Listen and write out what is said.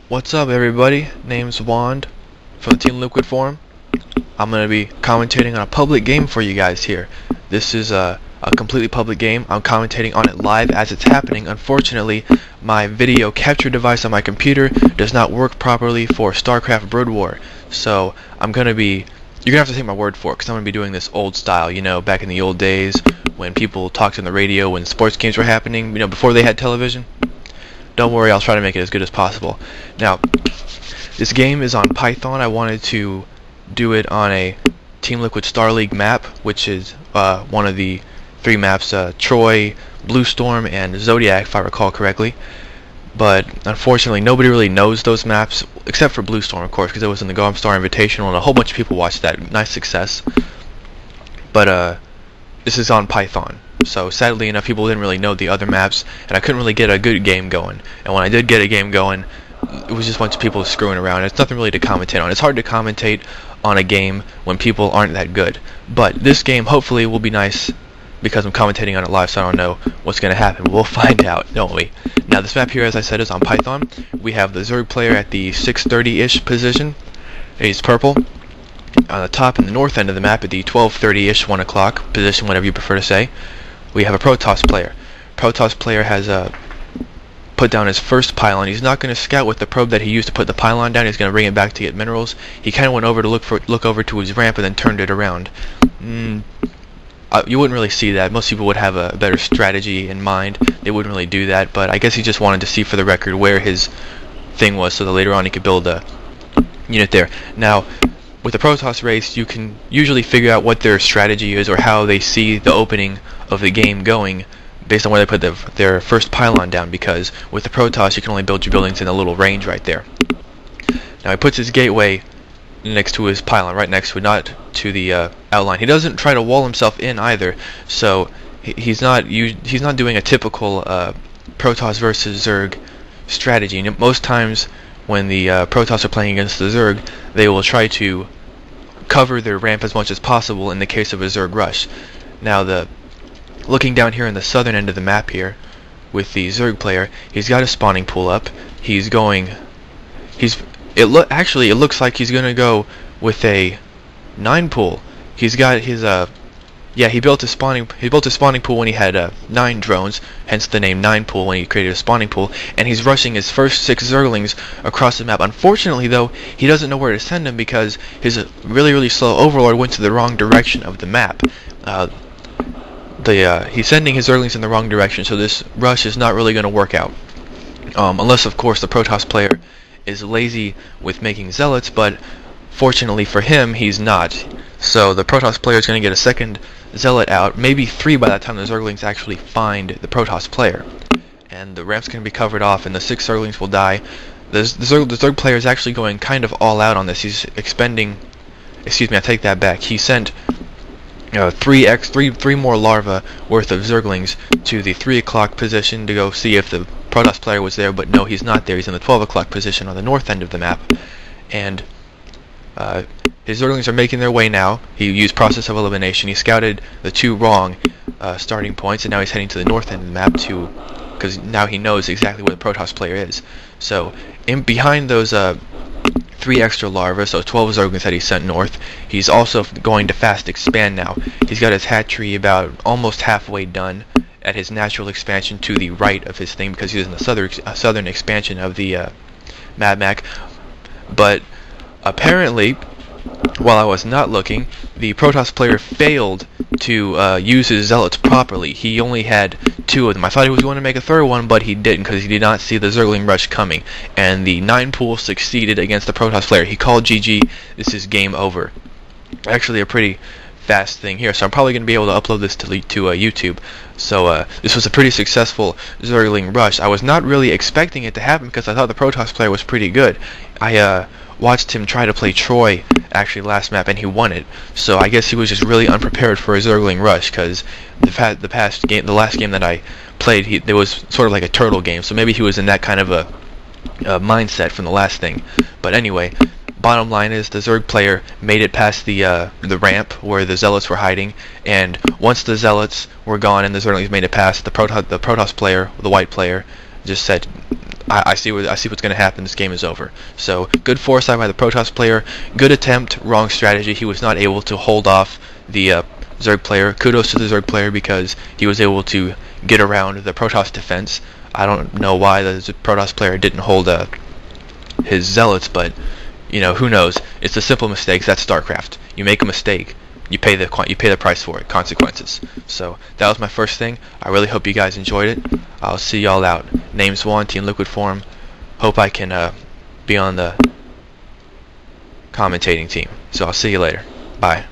What's up, everybody? Name's Wand from the Team Liquid forum. I'm going to be commentating on a public game for you guys here. This is a completely public game. I'm commentating on it live as it's happening. Unfortunately, my video capture device on my computer does not work properly for StarCraft Brood War. So you're going to have to take my word for it, because I'm going to be doing this old style, back in the old days when people talked on the radio, when sports games were happening, before they had television. Don't worry, I'll try to make it as good as possible. Now, this game is on Python. I wanted to do it on a Team Liquid Star League map, which is one of the three maps, Troy, Bluestorm, and Zodiac, if I recall correctly. But unfortunately, nobody really knows those maps, except for Bluestorm, of course, because it was in the Golem Star Invitational, and a whole bunch of people watched that. Nice success. But this is on Python. So sadly enough, people didn't really know the other maps, and I couldn't really get a good game going. And when I did get a game going, it was just a bunch of people screwing around. It's nothing really to commentate on. It's hard to commentate on a game when people aren't that good. But this game hopefully will be nice, because I'm commentating on it live, so I don't know what's going to happen. We'll find out, don't we? Now, this map here, as I said, is on Python. We have the Zerg player at the 630-ish position. He's purple. On the top and the north end of the map at the 1230-ish, 1 o'clock position, whatever you prefer to say, we have a Protoss player. Protoss player has put down his first pylon. He's not going to scout with the probe that he used to put the pylon down. He's going to bring it back to get minerals. He kind of went over to look over to his ramp and then turned it around. You wouldn't really see that. Most people would have a better strategy in mind. They wouldn't really do that, but I guess he just wanted to see for the record where his thing was, so that later on he could build a unit there. Now, with the Protoss race, you can usually figure out what their strategy is, or how they see the opening of the game going, based on where they put their first pylon down, because with the Protoss you can only build your buildings in a little range right there. Now he puts his gateway next to his pylon, right next to it, not to the outline. He doesn't try to wall himself in either, so he's not doing a typical Protoss versus Zerg strategy. Most times when the Protoss are playing against the Zerg, they will try to cover their ramp as much as possible in the case of a Zerg rush. Now, looking down here in the southern end of the map here, with the Zerg player, he's got a spawning pool up. It looks like he's gonna go with a 9 pool. He's got his he built a spawning pool when he had 9 drones, hence the name 9 pool when he created a spawning pool, and he's rushing his first 6 Zerglings across the map. Unfortunately though, he doesn't know where to send them, because his really slow overlord went to the wrong direction of the map. He's sending his Zerglings in the wrong direction, so this rush is not really going to work out. Unless, of course, the Protoss player is lazy with making zealots, but fortunately for him, he's not. So the Protoss player is going to get a second zealot out, maybe 3 by the time the Zerglings actually find the Protoss player. And the ramp's going to be covered off, and the 6 Zerglings will die. The Zerg player is actually going kind of all out on this. He's expending... Excuse me, I take that back. He sent 3 more larvae worth of Zerglings to the 3 o'clock position to go see if the Protoss player was there, but no, he's not there. He's in the 12 o'clock position on the north end of the map, and his Zerglings are making their way now. He used process of elimination. He scouted the 2 wrong starting points, and now he's heading to the north end of the map because now he knows exactly where the Protoss player is. So behind those 3 extra larvae, so 12 Zerglings that he sent north, he's also going to fast expand now. He's got his hatchery about almost halfway done at his natural expansion to the right of his thing, because he's in the southern expansion of the Mad Mac. But apparently, while I was not looking, the Protoss player failed to use his zealots properly. He only had 2 of them. I thought he was going to make a 3rd one, but he didn't, because he did not see the Zergling rush coming. And the 9 pool succeeded against the Protoss player. He called GG. This is game over. Actually, a pretty fast thing here, so I'm probably going to be able to upload this to YouTube. So this was a pretty successful Zergling rush. I was not really expecting it to happen, because I thought the Protoss player was pretty good. I watched him try to play Troy actually last map, and he won it. So I guess he was just really unprepared for a Zergling rush, because the last game that I played, it was sort of like a turtle game. So maybe he was in that kind of a mindset from the last thing. But anyway, bottom line is the Zerg player made it past the ramp where the Zealots were hiding, and once the Zealots were gone and the Zerglings made it past, the Protoss player, the white player, just said, I see what's going to happen. This game is over. So good foresight by the Protoss player. Good attempt, wrong strategy. He was not able to hold off the Zerg player. Kudos to the Zerg player because he was able to get around the Protoss defense. I don't know why the Protoss player didn't hold his zealots, but you know, who knows? It's the simple mistakes. That's StarCraft. You make a mistake, you pay the price for it, consequences. So that was my first thing. I really hope you guys enjoyed it. I'll see y'all out. Name's Juan, Team Liquid Form. Hope I can be on the commentating team. So I'll see you later. Bye.